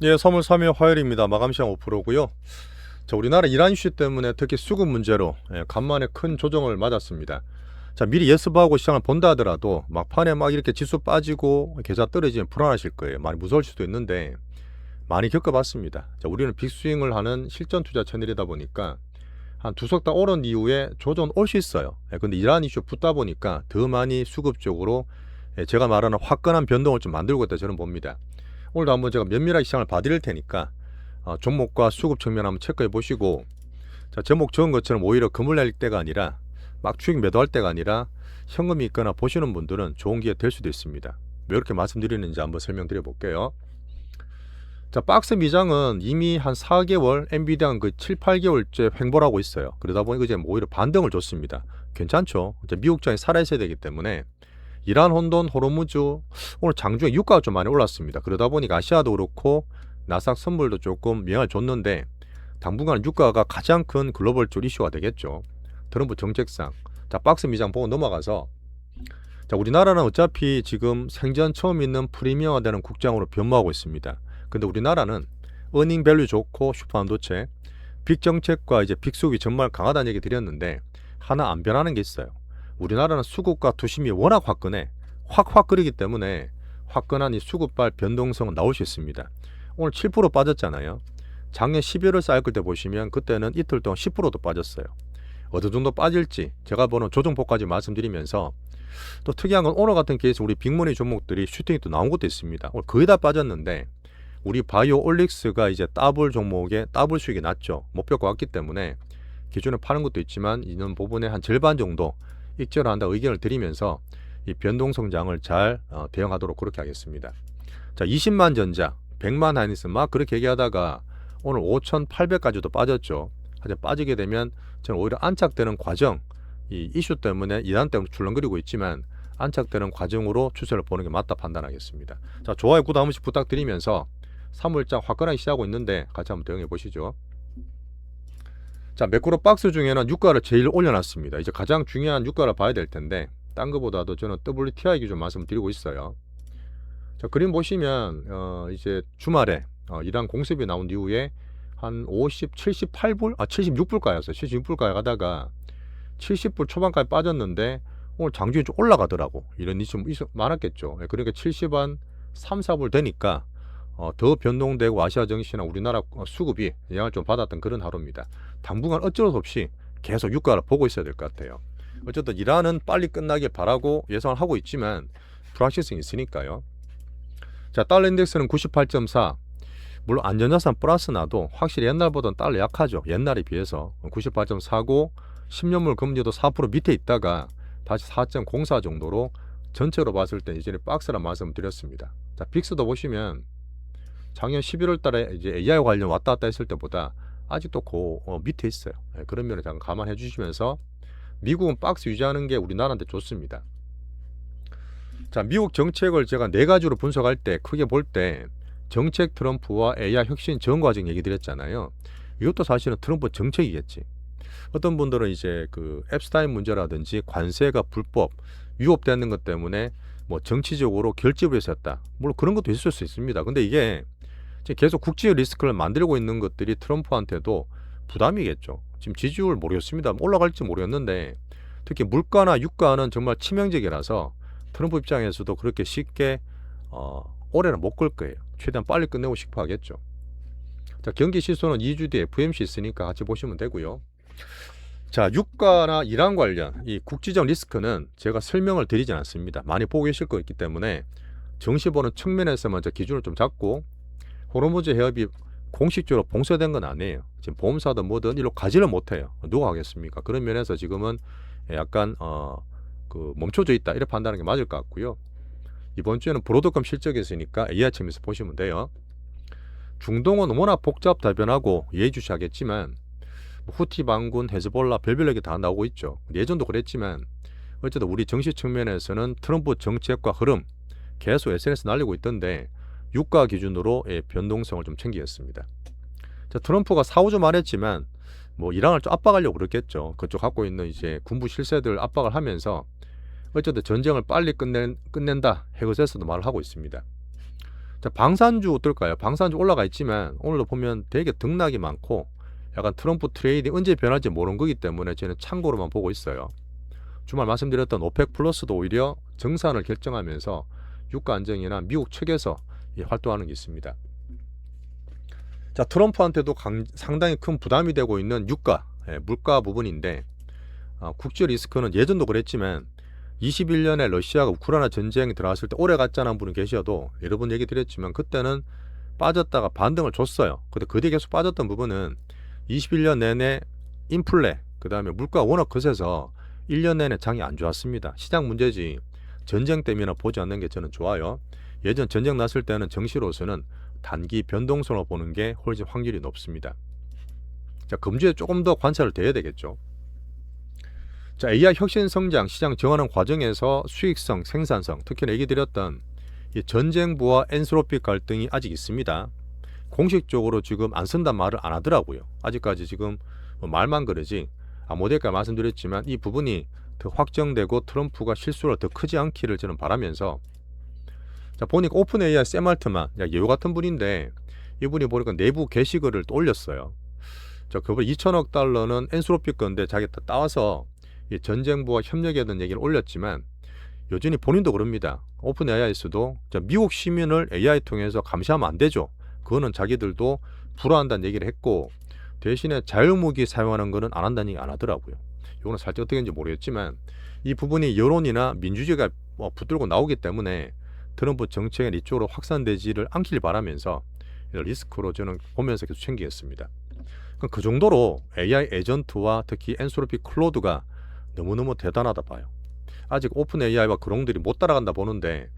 예, 3월 3일 화요일입니다. 마감 시간 5%고요. 자, 우리나라 이란 이슈 때문에 특히 수급 문제로 간만에 큰 조정을 맞았습니다. 자, 미리 예습하고 시장을 본다 하더라도 막판에 막 이렇게 지수 빠지고 계좌 떨어지면 불안하실 거예요. 많이 무서울 수도 있는데 많이 겪어봤습니다. 자, 우리는 빅스윙을 하는 실전 투자 채널이다 보니까 한 두 석 달 오른 이후에 조정 올 수 있어요. 근데 이란 이슈 붙다 보니까 더 많이 수급 적으로 제가 말하는 화끈한 변동을 좀 만들고 있다 저는 봅니다. 오늘도 한번 제가 면밀하게 시장을 봐드릴 테니까 종목과 수급 측면 한번 체크해 보시고, 자, 제목 적은 것처럼 오히려 금을 낼 때가 아니라 막 추익 매도할 때가 아니라 현금이 있거나 보시는 분들은 좋은 기회 될 수도 있습니다. 왜 이렇게 말씀드리는지 한번 설명드려 볼게요. 자, 박스 미장은 이미 한 4개월, 엔비디아는 그 7, 8개월째 횡보하고 있어요. 그러다 보니까 이제 오히려 반등을 줬습니다. 괜찮죠? 이제 미국장이 살아있어야 되기 때문에 이란, 혼돈, 호르무즈 오늘 장중에 유가가 좀 많이 올랐습니다. 그러다 보니까 아시아도 그렇고 나스닥 선물도 조금 영향을 줬는데 당분간 유가가 가장 큰 글로벌적 이슈가 되겠죠. 트럼프 정책상. 자, 박스 미장 보고 넘어가서, 자, 우리나라는 어차피 지금 생전 처음 있는 프리미엄화되는 국장으로 변모하고 있습니다. 근데 우리나라는 어닝 밸류 좋고 슈퍼반도체, 빅 정책과 이제 빅 수급이 정말 강하다는 얘기 드렸는데 하나 안 변하는 게 있어요. 우리나라는 수급과 투심이 워낙 화끈해. 확 끓이기 때문에 화끈한 이 수급발 변동성은 나올 수 있습니다. 오늘 7% 빠졌잖아요. 작년 12월 사이클 때 보시면 그때는 이틀 동안 10%도 빠졌어요. 어느 정도 빠질지 제가 보는 조정폭까지 말씀드리면서, 또 특이한 건 오늘 같은 케이스 우리 빅머니 종목들이 슈팅이 또 나온 것도 있습니다. 오늘 거의 다 빠졌는데 우리 바이오 올릭스가 이제 더블 종목에 더블 수익이 났죠. 목표가 왔기 때문에 기존에 파는 것도 있지만 이런 부분의 한 절반 정도 익절한다 의견을 드리면서 이 변동성장을 잘 대응하도록 그렇게 하겠습니다. 자, 20만 전자, 100만 하이닉스 막 그렇게 얘기하다가 오늘 5,800까지도 빠졌죠. 하지만 빠지게 되면 저는 오히려 안착되는 과정, 이 이슈 때문에 이란 때문에 출렁거리고 있지만 안착되는 과정으로 추세를 보는 게 맞다 판단하겠습니다. 자, 좋아요, 구독 한 번씩 부탁드리면서 3월장 화끈하게 시작하고 있는데 같이 한번 대응해 보시죠. 자, 매크로 박스 중에는 유가를 제일 올려놨습니다. 이제 가장 중요한 유가를 봐야 될 텐데 딴 거보다도 저는 WTI 기준 말씀드리고 있어요. 자, 그림 보시면 이제 주말에 이란 공습이 나온 이후에 한 50, 78불, 76불가였어요. 76불가에 가다가 70불 초반까지 빠졌는데 오늘 장중에 좀 올라가더라고. 이런 이슈 많았겠죠. 그러니까 70한 3, 4불 되니까 더 변동되고 아시아 증시나 우리나라 수급이 영향을 좀 받았던 그런 하루입니다. 당분간 어쩔 수 없이 계속 유가를 보고 있어야 될 것 같아요. 어쨌든 이란은 빨리 끝나길 바라고 예상을 하고 있지만 불확실성이 있으니까요. 자, 달러 인덱스는 98.4. 물론 안전자산 플러스 나도 확실히 옛날보다는 달러 약하죠. 옛날에 비해서 98.4고 10년물 금리도 4% 밑에 있다가 다시 4.04 정도로 전체로 봤을 때 이전에 박스라 말씀드렸습니다. 자, 빅스도 보시면 작년 11월 달에 이제 AI 관련 왔다 갔다 했을 때보다 아직도 밑에 있어요. 그런 면을 잠깐 감안해 주시면서 미국은 박스 유지하는 게 우리나라한테 좋습니다. 자, 미국 정책을 제가 네 가지로 분석할 때 크게 볼 때 정책 트럼프와 AI 혁신 전 과정 얘기 드렸잖아요. 이것도 사실은 트럼프 정책이겠지. 어떤 분들은 이제 그 앱스타인 문제라든지 관세가 불법 위법되는 것 때문에 뭐 정치적으로 결집을 했었다. 물론 그런 것도 있을 수 있습니다. 근데 이게 계속 국제 리스크를 만들고 있는 것들이 트럼프한테도 부담이겠죠. 지금 지지율 모르겠습니다. 올라갈지 모르겠는데 특히 물가나 유가는 정말 치명적이라서 트럼프 입장에서도 그렇게 쉽게 올해는 못 걸 거예요. 최대한 빨리 끝내고 싶어 하겠죠. 자, 경기 시소는 2주 뒤에 FOMC 있으니까 같이 보시면 되고요. 자, 유가나 이란 관련 이 국지적 리스크는 제가 설명을 드리진 않습니다. 많이 보고 계실 거 있기 때문에 정시 보는 측면에서 먼저 기준을 좀 잡고, 호르무즈 해협이 공식적으로 봉쇄된 건 아니에요. 지금 보험사든 뭐든 일로 가지를 못해요. 누가 하겠습니까? 그런 면에서 지금은 약간 멈춰져 있다 이렇게 판단하는 게 맞을 것 같고요. 이번 주에는 브로드컴 실적이 있으니까 AI 측면에서 보시면 돼요. 중동은 워낙 복잡다변하고 예의주시하겠지만 후티 반군, 헤즈볼라 별별 얘기 다 나오고 있죠. 예전도 그랬지만 어쨌든 우리 정치 측면에서는 트럼프 정책과 흐름 계속 SNS 날리고 있던데 유가 기준으로 변동성을 좀 챙기겠습니다. 자, 트럼프가 사후주 말했지만 뭐 이란을 좀 압박하려고 그랬겠죠. 그쪽 갖고 있는 이제 군부 실세들 압박을 하면서 어쨌든 전쟁을 빨리 끝낸다 해거세서도 말을 하고 있습니다. 자, 방산주 어떨까요? 방산주 올라가 있지만 오늘도 보면 되게 등락이 많고 약간 트럼프 트레이딩 언제 변할지 모르는 거기 때문에 저는 참고로만 보고 있어요. 주말 말씀드렸던 오펙 플러스도 오히려 정산을 결정하면서 유가 안정이나 미국 측에서 활동하는 게 있습니다. 자, 트럼프한테도 상당히 큰 부담이 되고 있는 유가, 물가 부분인데 국제 리스크는 예전도 그랬지만 21년에 러시아가 우크라이나 전쟁에 들어갔을 때 오래 갔지 않은 분이 계셔도 여러 번 얘기 드렸지만 그때는 빠졌다가 반등을 줬어요. 근데 그 뒤에 계속 빠졌던 부분은 21년 내내 인플레, 그 다음에 물가가 워낙 거세서 1년 내내 장이 안 좋았습니다. 시장 문제지 전쟁 때문이나 보지 않는 게 저는 좋아요. 예전 전쟁 났을 때는 정시로서는 단기 변동성으로 보는 게 훨씬 확률이 높습니다. 자, 금주에 조금 더 관찰을 돼야 되겠죠. 자, AI 혁신 성장 시장 정하는 과정에서 수익성, 생산성, 특히나 얘기 드렸던 이 전쟁부와 엔트로피 갈등이 아직 있습니다. 공식적으로 지금 안 쓴단 말을 안 하더라고요. 아직까지 지금 말만 그러지 모델까 말씀드렸지만 이 부분이 더 확정되고 트럼프가 실수를 더 크지 않기를 저는 바라면서 자, 보니까 오픈 AI 샘 알트만 예우 같은 분인데 이분이 보니까 내부 게시글을 또 올렸어요. 자, 그분 2천억 달러는 엔트로피 건데 자기 다 따와서 이 전쟁부와 협력하던 얘기를 올렸지만 여전히 본인도 그럽니다. 오픈 AI에서도 미국 시민을 AI 통해서 감시하면 안 되죠. 그거는 자기들도 불허한다는 얘기를 했고 대신에 자유무기 사용하는 거는 안 한다는 얘기 안 하더라고요. 이거는 살짝 어떻게 했는지 모르겠지만 이 부분이 여론이나 민주주의가 붙들고 나오기 때문에 트럼프 정책은 이쪽으로 확산되지를 않길 바라면서 리스크로 저는 보면서 계속 챙기겠습니다. 그 정도로 AI 에이전트와 특히 엔트로피 클로드가 너무너무 대단하다 봐요. 아직 오픈 AI와 그롱들이 못 따라간다 보는데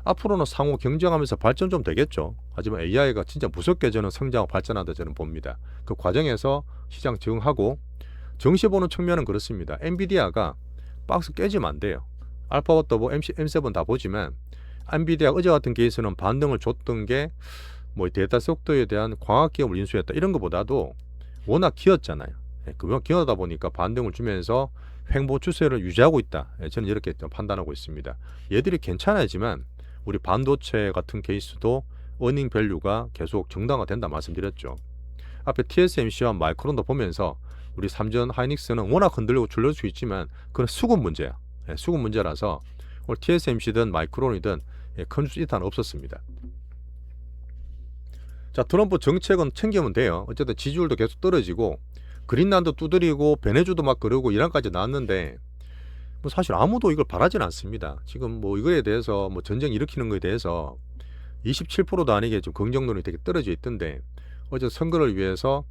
앞으로는 상호 경쟁하면서 발전 좀 되겠죠. 하지만 AI가 진짜 무섭게 저는 성장하고 발전한다 저는 봅니다. 그 과정에서 시장 적응하고 정시 보는 측면은 그렇습니다. 엔비디아가 박스 깨지면 안 돼요. 알파벳도 M7 다 보지만 엔비디아 어제 같은 케이스는 반등을 줬던 게 뭐 데이터 속도에 대한 광학 기업을 인수했다 이런 것보다도 워낙 기었잖아요. 그거 기어다 보니까 반등을 주면서 횡보 추세를 유지하고 있다. 저는 이렇게 판단하고 있습니다. 얘들이 괜찮아지만 우리 반도체 같은 케이스도 어닝 밸류가 계속 정당화된다 말씀드렸죠. 앞에 TSMC와 마이크론도 보면서 우리 삼전 하이닉스는 워낙 흔들리고 줄릴 수 있지만 그건 수급 문제야. 수급 문제라서 오늘 TSMC든 마이크론이든 큰 수익은 없었습니다. 자, 트럼프 정책은 챙기면 돼요. 어쨌든 지지율도 계속 떨어지고 그린란드 두드리고 베네주도 막 그러고 이란까지 나왔는데 뭐 사실 아무도 이걸 바라진 않습니다. 지금 뭐 이거에 대해서 뭐 전쟁 일으키는 거에 대해서 27%도 아니게 좀 긍정론이 되게 떨어져 있던데 어제 선거를 위해서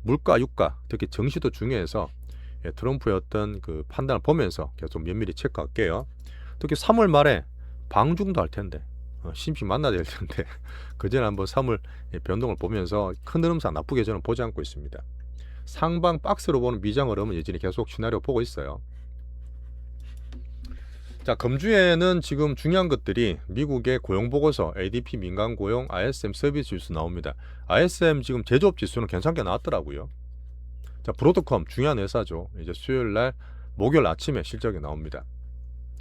물가, 유가, 특히 정시도 중요해서 트럼프의 어떤 그 판단을 보면서 계속 면밀히 체크할게요. 특히 3월 말에 방중도 할 텐데 심식 만나야 될 텐데 그 전에 한번 3월 변동을 보면서 큰 흐름상 나쁘게 저는 보지 않고 있습니다. 상방 박스로 보는 미장 흐름은 여전히 계속 시나리오 보고 있어요. 자, 금주에는 지금 중요한 것들이 미국의 고용보고서, ADP 민간고용, ISM 서비스 지수 나옵니다. ISM 지금 제조업 지수는 괜찮게 나왔더라고요. 자, 브로드컴 중요한 회사죠. 이제 수요일날 목요일 아침에 실적이 나옵니다.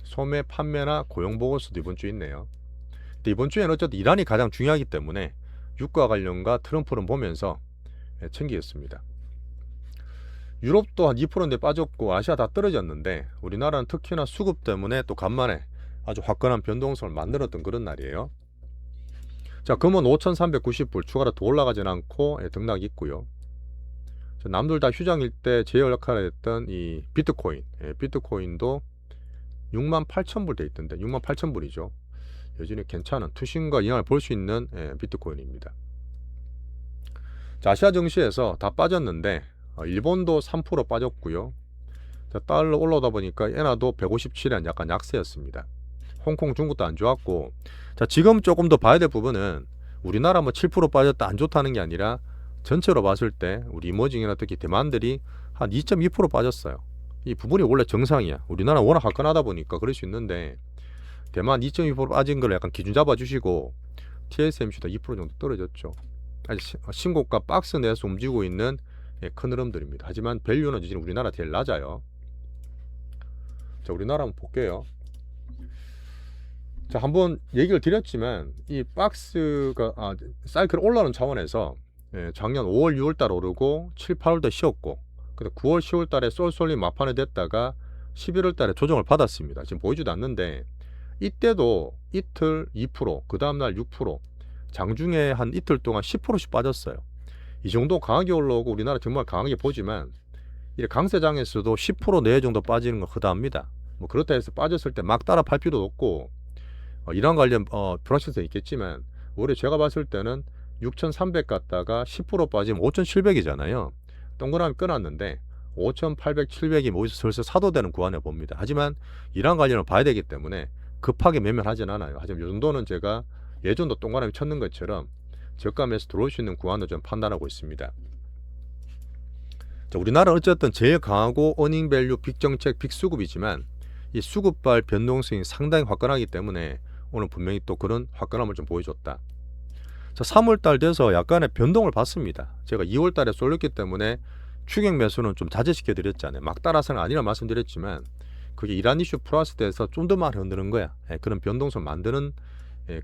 소매 판매나 고용보고서도 이번 주에 있네요. 근데 이번 주에는 어쨌든 이란이 가장 중요하기 때문에 유가 관련과 트럼프를 보면서 챙기겠습니다. 유럽도 한 2%인데 빠졌고 아시아 다 떨어졌는데 우리나라는 특히나 수급 때문에 또 간만에 아주 화끈한 변동성을 만들었던 그런 날이에요. 자, 금은 5,390불 추가로 더 올라가진 않고 등락이 있고요. 남들 다 휴장일 때 제어 역할을 했던 이 비트코인, 비트코인도 68,000불 돼 있던데 68,000불이죠. 여전히 괜찮은 투심과 이항을 볼 수 있는 비트코인입니다. 자, 아시아 증시에서 다 빠졌는데 일본도 3% 빠졌고요. 자, 달러 올라오다 보니까 엔화도 157엔 약간 약세였습니다. 홍콩, 중국도 안 좋았고, 자, 지금 조금 더 봐야 될 부분은 우리나라 뭐 7% 빠졌다 안 좋다는 게 아니라 전체로 봤을 때 우리 이머징이나 특히 대만들이 한 2.2% 빠졌어요. 이 부분이 원래 정상이야. 우리나라 워낙 화끈하다 보니까 그럴 수 있는데 대만 2.2% 빠진 걸 약간 기준 잡아주시고 TSMC도 2% 정도 떨어졌죠. 아직 신고가 박스 내에서 움직이고 있는 큰 흐름들입니다. 하지만 밸류는 여전히 우리나라 제일 낮아요. 자, 우리나라 한번 볼게요. 자, 한번 얘기를 드렸지만 이 박스가 사이클 올라오는 차원에서 작년 5월 6월 달 오르고 7, 8월 달 쉬었고, 근데 9월 10월 달에 쏠쏠리 막판에 됐다가 11월 달에 조정을 받았습니다. 지금 보이지도 않는데 이때도 이틀 2%, 그 다음날 6%, 장중에 한 이틀 동안 10%씩 빠졌어요. 이 정도 강하게 올라오고 우리나라 정말 강하게 보지만 이 강세장에서도 10% 내외 정도 빠지는 건 허다합니다. 뭐 그렇다 해서 빠졌을 때 막 따라 팔 필요도 없고, 이런 관련 불확실성이 있겠지만 올해 제가 봤을 때는 6,300 갔다가 10% 빠지면 5,700이잖아요. 동그라미 끊었는데 5,800, 700이 어디서 슬슬 사도 되는 구간에 봅니다. 하지만 이런 관련을 봐야 되기 때문에 급하게 매매하진 않아요. 하지만 이 정도는 제가 예전도 동그라미 쳤는 것처럼 저가에서 들어올 수 있는 구간을 좀 판단하고 있습니다. 자, 우리나라는 어쨌든 제일 강하고 어닝밸류 빅정책 빅수급이지만 이 수급발 변동성이 상당히 화끈하기 때문에 오늘 분명히 또 그런 화끈함을 좀 보여줬다. 자, 3월달 돼서 약간의 변동을 봤습니다. 제가 2월달에 쏠렸기 때문에 추격 매수는 좀 자제시켜 드렸잖아요. 막 따라서는 아니라 말씀드렸지만 그게 이란 이슈 플러스 돼서 좀 더 많이 흔드는 거야. 그런 변동성 만드는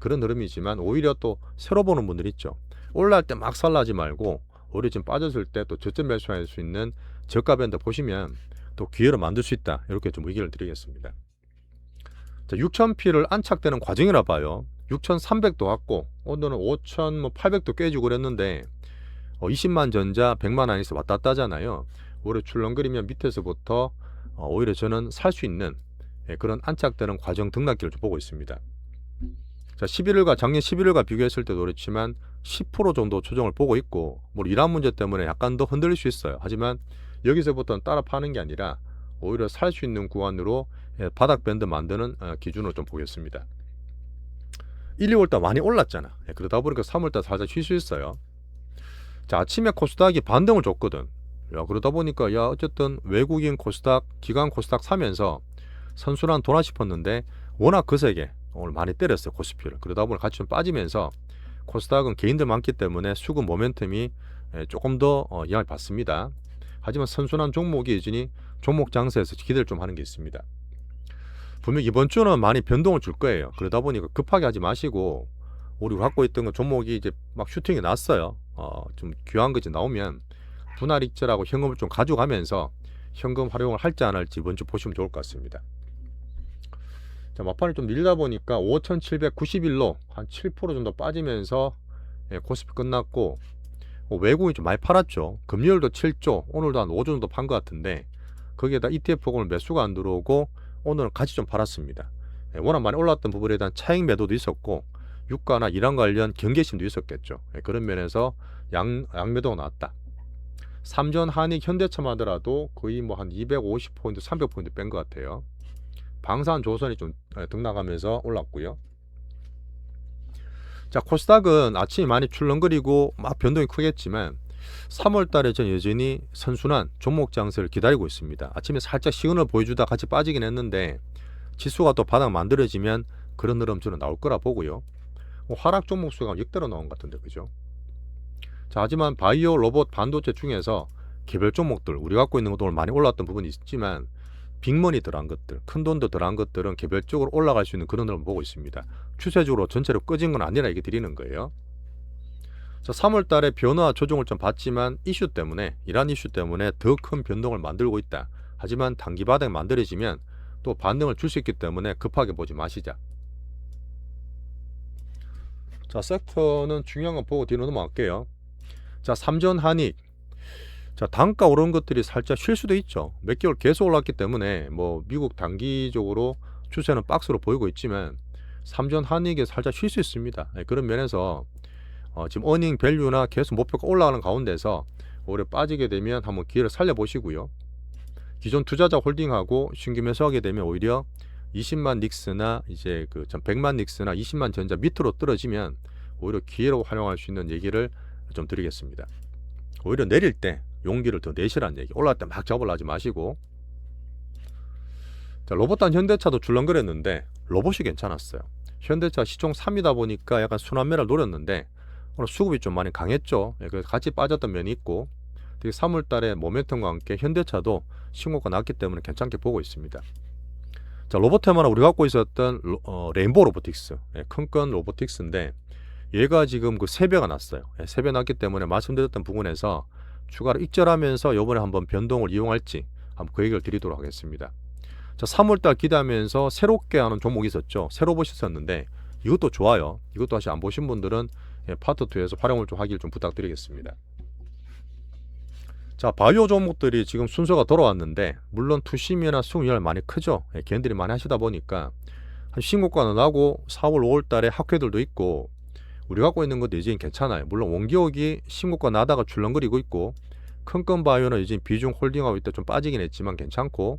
그런 흐름이지만 오히려 또 새로 보는 분들 있죠. 올라갈 때 막 살라지 말고 오히려 지금 빠졌을 때 또 저점 매수할 수 있는 저가 밴드 보시면 또 기회를 만들 수 있다. 이렇게 좀 의견을 드리겠습니다. 자, 6,000P를 안착되는 과정이라 봐요. 6,300도 왔고 오늘은 5,800도 깨지고 그랬는데 20만 전자 100만 안에서 왔다 갔다 하잖아요. 오히려 출렁거리면 밑에서부터 오히려 저는 살 수 있는 그런 안착되는 과정 등락기를 좀 보고 있습니다. 자, 작년 11월과 비교했을 때도 그렇지만 10% 정도 조정을 보고 있고, 이란 문제 때문에 약간 더 흔들릴 수 있어요. 하지만 여기서부터는 따라 파는 게 아니라 오히려 살 수 있는 구간으로 바닥 밴드 만드는 기준으로 좀 보겠습니다. 1, 2월달 많이 올랐잖아. 그러다 보니까 3월달 살짝 쉴 수 있어요. 자, 아침에 코스닥이 반등을 줬거든. 그러다 보니까 어쨌든 외국인 코스닥, 기관 코스닥 사면서 선순환 도나 싶었는데 워낙 거세게 오늘 많이 때렸어요, 코스피를. 그러다 보니 같이 좀 빠지면서 코스닥은 개인들 많기 때문에 수급 모멘텀이 조금 더 영향을 받습니다. 하지만 선순환 종목이 여전히 종목 장세에서 기대를 좀 하는 게 있습니다. 분명 이번 주는 많이 변동을 줄 거예요. 그러다 보니까 급하게 하지 마시고 우리 갖고 있던 거 종목이 이제 막 슈팅이 났어요. 좀 귀한 것이 나오면 분할 익절하고 현금을 좀 가져가면서 현금 활용을 할지 안 할지 이번 주 보시면 좋을 것 같습니다. 자, 막판에 좀 밀다 보니까 5,791로 한 7% 정도 빠지면서 코스피 끝났고, 외국인이 좀 많이 팔았죠. 금요일도 7조, 오늘도 한 5조 정도 판 것 같은데 거기에다 ETF 오늘 매수가 안 들어오고 오늘은 같이 좀 팔았습니다. 워낙 많이 올랐던 부분에 대한 차익 매도도 있었고 유가나 이란 관련 경계심도 있었겠죠. 그런 면에서 양매도가 나왔다. 삼전, 한익, 현대차만 하더라도 거의 한 250포인트, 300포인트 뺀 것 같아요. 방산, 조선이 좀 등락하면서 올랐고요. 자, 코스닥은 아침에 많이 출렁거리고 막 변동이 크겠지만 3월 달에 전 여전히 선순환 종목 장세를 기다리고 있습니다. 아침에 살짝 시그널 보여주다 같이 빠지긴 했는데 지수가 또 바닥 만들어지면 그런 흐름 저는 나올 거라 보고요. 하락 종목 수가 역대로 나온 것 같은데, 그죠? 자, 하지만 바이오, 로봇, 반도체 중에서 개별 종목들 우리 갖고 있는 것도 많이 올랐던 부분이 있지만 빅머니 들어간 것들, 큰 돈도 들어간 것들은 개별적으로 올라갈 수 있는 그런 흐름을 보고 있습니다. 추세적으로 전체로 꺼진 건 아니라 이게 드리는 거예요. 자, 3월 달에 변화 조정을 좀 받지만 이란 이슈 때문에 더 큰 변동을 만들고 있다. 하지만 단기 바닥 만들어지면 또 반등을 줄 수 있기 때문에 급하게 보지 마시자. 자, 섹터는 중요한 거 보고 뒤로 넘어갈게요. 자, 삼전, 한익. 자, 단가 오른 것들이 살짝 쉴 수도 있죠. 몇 개월 계속 올랐기 때문에 미국 단기적으로 추세는 박스로 보이고 있지만 삼전, 한익에 살짝 쉴 수 있습니다. 그런 면에서 지금 어닝 밸류나 계속 목표가 올라가는 가운데서 오히려 빠지게 되면 한번 기회를 살려보시고요. 기존 투자자 홀딩하고 신규 매수하게 되면 오히려 20만 닉스나 이제 100만 닉스나 20만 전자 밑으로 떨어지면 오히려 기회로 활용할 수 있는 얘기를 좀 드리겠습니다. 오히려 내릴 때 용기를 더 내시라는 얘기. 올라갈 때 막 잡으려 하지 마시고. 자, 로봇단 현대차도 줄렁거렸는데 로봇이 괜찮았어요. 현대차 시총 3이다 보니까 약간 순환매를 노렸는데 오늘 수급이 좀 많이 강했죠. 그래서 같이 빠졌던 면이 있고, 특히 3월 달에 모멘텀과 함께 현대차도 신고가 났기 때문에 괜찮게 보고 있습니다. 자, 로보테마는 우리가 갖고 있었던 레인보우 로보틱스, 큰 건 로보틱스인데 얘가 지금 그 3배가 났어요. 3배 났기 때문에 말씀드렸던 부분에서 추가로 익절하면서 이번에 한번 변동을 이용할지 한번 그 얘기를 드리도록 하겠습니다. 자, 3월달 기대하면서 새롭게 하는 종목이 있었죠. 새로 보셨었는데 이것도 좋아요. 이것도 아직 안 보신 분들은 파트 2에서 활용을 좀 하길 좀 부탁드리겠습니다. 자, 바이오 종목들이 지금 순서가 돌아왔는데 물론 투심이나 수익률 많이 크죠. 걔네들이 많이 하시다 보니까 한 신고가는 나고 4월 5월 달에 학회들도 있고 우리 갖고 있는 것도 이제 괜찮아요. 물론 원기옥이 신고가 나다가 출렁거리고 있고 큰건 바이오는 이제 비중 홀딩하고 있다 좀 빠지긴 했지만 괜찮고,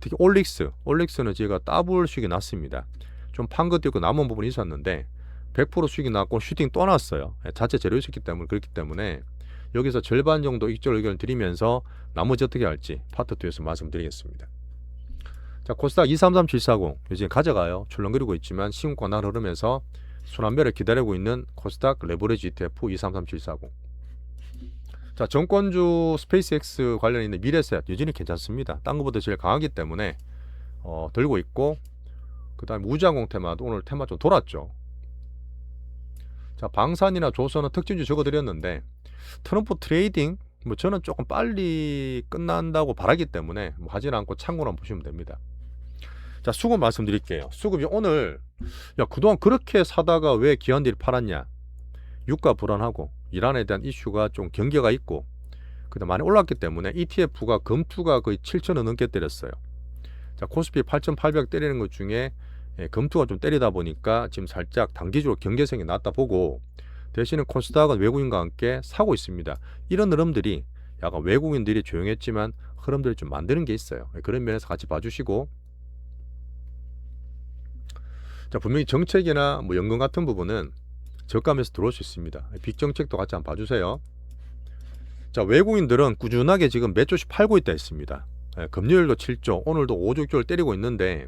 특히 올릭스는 제가 더블 수익이 났습니다. 좀 판 것도 있고 남은 부분이 있었는데 100% 수익이 났고 슈팅 또 났어요. 자체 재료 있었기 때문에. 그렇기 때문에 여기서 절반 정도 익절 의견을 드리면서 나머지 어떻게 할지 파트 2에서 말씀드리겠습니다. 자, 코스닥 233740 요즘 가져가요. 출렁거리고 있지만 신고가 날 흐르면서 순환매를 기다리고 있는 코스닥 레버리지 ETF 233740. 자, 정권주 스페이스X 관련해 있는 미래셋 여전히 괜찮습니다. 딴 것보다 제일 강하기 때문에 들고 있고, 그 다음에 우주항공 테마도 오늘 테마 좀 돌았죠. 자, 방산이나 조선은 특징주 적어드렸는데 트럼프 트레이딩 저는 조금 빨리 끝난다고 바라기 때문에 하지는 않고 참고만 보시면 됩니다. 자, 수급 말씀드릴게요. 수급이 오늘 그동안 그렇게 사다가 왜 기관들이 팔았냐, 유가 불안하고 이란에 대한 이슈가 좀 경계가 있고 그다음 많이 올랐기 때문에 ETF가 금투가 거의 7,000원 넘게 때렸어요. 자, 코스피 8,800 때리는 것 중에 금투가 좀 때리다 보니까 지금 살짝 단기적으로 경계성이 낮다 보고, 대신에 코스닥은 외국인과 함께 사고 있습니다. 이런 흐름들이 약간 외국인들이 조용했지만 흐름들이 좀 만드는 게 있어요. 그런 면에서 같이 봐주시고, 자, 분명히 정책이나 연금 같은 부분은 저감에서 들어올 수 있습니다. 빅 정책도 같이 한번 봐주세요. 자, 외국인들은 꾸준하게 지금 몇 조씩 팔고 있다 했습니다. 금요일도 7조, 오늘도 5조를 때리고 있는데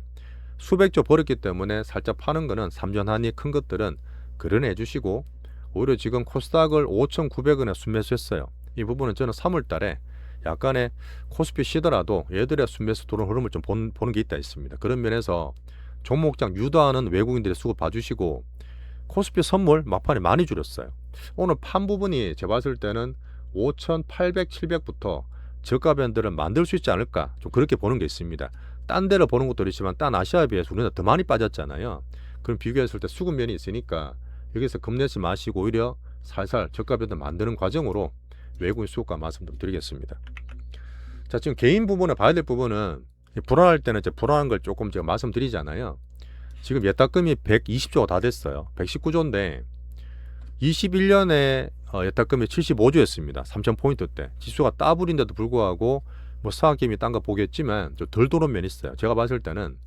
수백조 벌었기 때문에 살짝 파는 거는 삼전한이 큰 것들은 그러내 주시고, 오히려 지금 코스닥을 5,900원에 순매수했어요. 이 부분은 저는 3월 달에 약간의 코스피 쉬더라도 얘들의 순매수 도는 흐름을 좀 보는 게 있다 있습니다. 그런 면에서 종목장 유도하는 외국인들의 수급 봐주시고, 코스피 선물 막판에 많이 줄였어요. 오늘 판 부분이 제가 봤을 때는 5,800, 700부터 저가 밴드를 만들 수 있지 않을까, 좀 그렇게 보는 게 있습니다. 딴 데를 보는 것도 있지만 딴 아시아에 비해서 우리나라 더 많이 빠졌잖아요. 그럼 비교했을 때 수급면이 있으니까 여기서 겁내지 마시고 오히려 살살 저가 밴드 만드는 과정으로 외국인 수급과 말씀 좀 드리겠습니다. 자, 지금 개인 부분에 봐야 될 부분은 불안할 때는 이제 불안한 걸 조금 제가 말씀드리잖아요. 지금 예탁금이 120조가 다 됐어요. 119조인데 21년에 예탁금이 75조였습니다. 3,000포인트 때. 지수가 따블인데도 불구하고 사학김이 딴 거 보겠지만 좀 덜 도는 면이 있어요. 제가 봤을 때는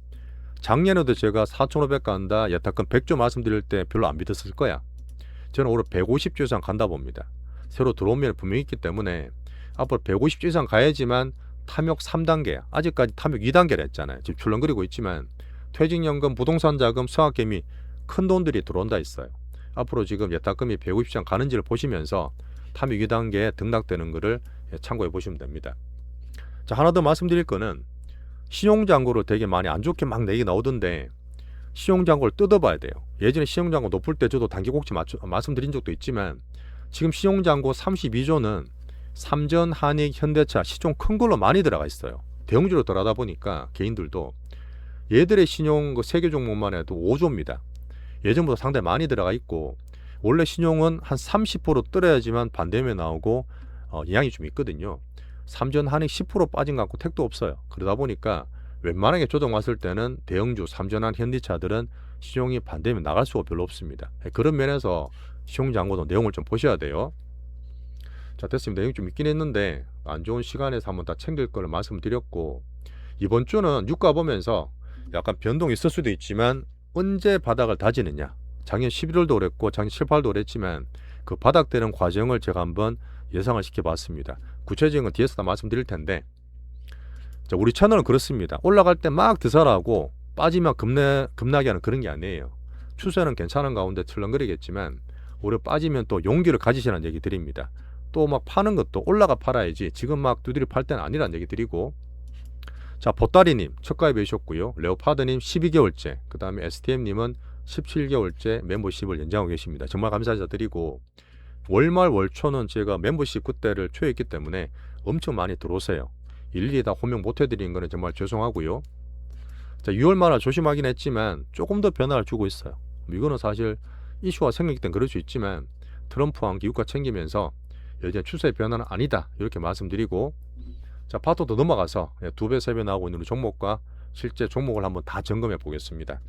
작년에도 제가 4,500 간다 예탁금 100조 말씀드릴 때 별로 안 믿었을 거야. 저는 올해 150조 이상 간다 봅니다. 새로 들어온 면이 분명히 있기 때문에 앞으로 150조 이상 가야지만 탐욕 3단계야. 아직까지 탐욕 2단계라 했잖아요. 지금 출렁거리고 있지만 퇴직연금, 부동산 자금, 수학개미 큰 돈들이 들어온다 했어요. 앞으로 지금 예탁금이 150조 이상 가는지를 보시면서 탐욕 2단계에 등락되는 것을 참고해 보시면 됩니다. 자, 하나 더 말씀드릴 거는 신용잔고를 되게 많이 안 좋게 막 내기 나오던데 신용잔고를 뜯어봐야 돼요. 예전에 신용잔고 높을 때 저도 단기곡지 말씀드린 적도 있지만 지금 신용잔고 32조는 삼전, 한익, 현대차 시총 큰 걸로 많이 들어가 있어요. 대형주로 들어가다 보니까 개인들도 얘들의 신용 그 3개 종목만 해도 5조입니다. 예전보다 상당히 많이 들어가 있고, 원래 신용은 한 30% 떨어야지만 반대면 나오고 영향이 좀 있거든요. 삼전, 한익 10% 빠진 것 같고 택도 없어요. 그러다 보니까 웬만하게 조정 왔을 때는 대형주, 삼전한 현대차들은 신용이 반대면 나갈 수가 별로 없습니다. 그런 면에서 신용잔고도 내용을 좀 보셔야 돼요. 자, 됐습니다. 내용이 좀 있긴 했는데 안 좋은 시간에서 한번 다 챙길 거를 말씀드렸고, 이번 주는 유가 보면서 약간 변동이 있을 수도 있지만 언제 바닥을 다지느냐, 작년 11월도 그랬고 작년 7, 8월도 그랬지만 그 바닥되는 과정을 제가 한번 예상을 시켜봤습니다. 구체적인 건 뒤에서 다 말씀드릴 텐데, 자, 우리 채널은 그렇습니다. 올라갈 때 막 드사라고 빠지면 급락이 하는 그런 게 아니에요. 추세는 괜찮은 가운데 출렁거리겠지만 오히려 빠지면 또 용기를 가지시라는 얘기 드립니다. 또 막 파는 것도 올라가 팔아야지 지금 막 두드려 팔 때는 아니라는 얘기 드리고, 자, 보따리님 첫 가입해 주셨고요. 레오파드님 12개월째, 그 다음에 STM님은 17개월째 멤버십을 연장하고 계십니다. 정말 감사드리고, 월말 월초는 제가 멤버십 그때를 초였기 때문에 엄청 많이 들어오세요. 일일이 다 호명 못 해드리는 거는 정말 죄송하고요. 자, 6월 말에 조심하긴 했지만 조금 더 변화를 주고 있어요. 이거는 사실 이슈가 생기기 때문에 그럴 수 있지만 트럼프와 함께 유가 챙기면서 여전히 추세의 변화는 아니다, 이렇게 말씀드리고, 자, 파토도 넘어가서 2배, 3배 나오고 있는 종목과 실제 종목을 한번 다 점검해 보겠습니다.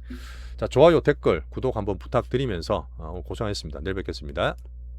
자, 좋아요, 댓글, 구독 한번 부탁드리면서 오늘 고생하셨습니다. 내일 뵙겠습니다.